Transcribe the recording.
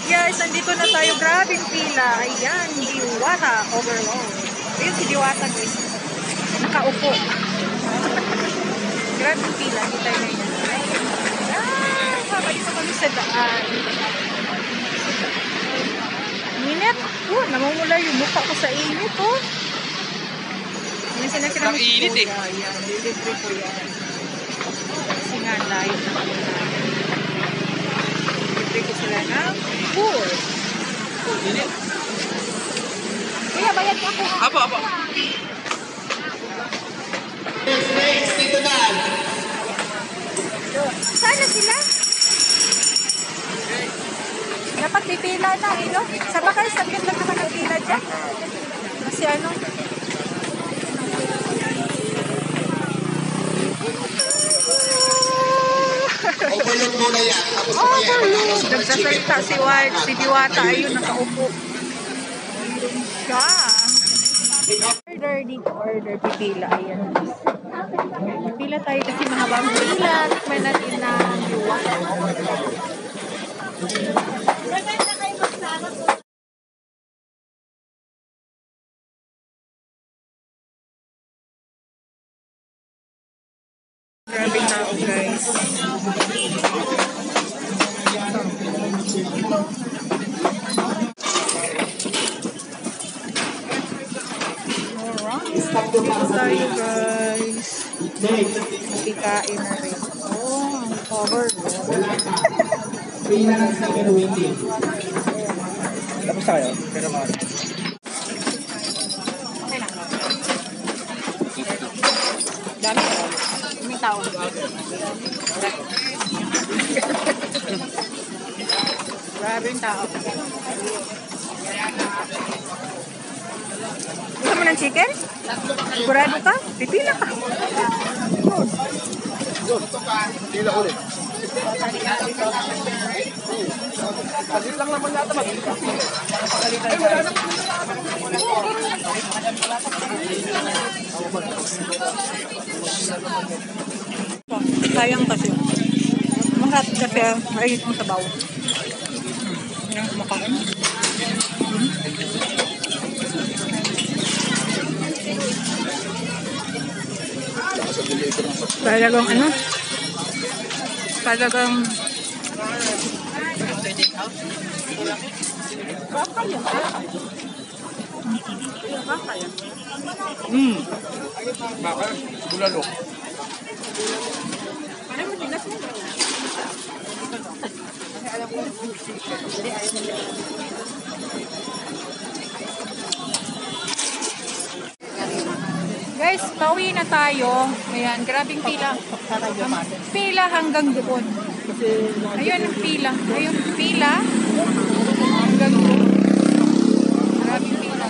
Alright guys, nandito na tayo. Grabing pila. Ayan, Diwata overload. Ayun si Diwata guys. Nakaupo. Grabing pila. Hindi tayo ngayon. Ayan, habang isa kami sa daan. Init. Namumula yung mukha ko sa init. Yan sila sila mas init eh. Ayan, delivery ko yan. Kasi nga layo na kami na. Delivery ko sila ng food. Init. Kuya, bayad ka ako. Apa. Next, dito na. Sana sila? Dapat pipila na, ilo. Sa bakal, sabihin lang naman ang pila dyan. Kasi ano? Overload muna yan. Overload. Nagsasalita si Ward, si Diwata. Ayun, nakaupo. Ayun siya. Order dito, order. Pipila. Ayan. Pipila tayo kasi mahabang pila. Tikman natin na Diwata. Grabe tao guys. Alright. Tayo guys. Kikain na rin. Cover. Tapos tayo. Pero mga. Okay lang. Dami ko. May tao. Grabe yung tao. Gusto mo ng chicken? Sigurado ka? Pipila ka. Pila ulit. Palit lang naman natin mag-ika. Ay, wala na. Sayang kasi. Mahat kasi ayun mo sa bawo. Yan, kumakain. Talagang ano? Talagang Bakal, bulalo. guys, pauwi na tayo. Ayan, grabing pila. Pila hanggang doon. Ayun ang pila. Ayun, pila. Hanggang doon. Grabing pila.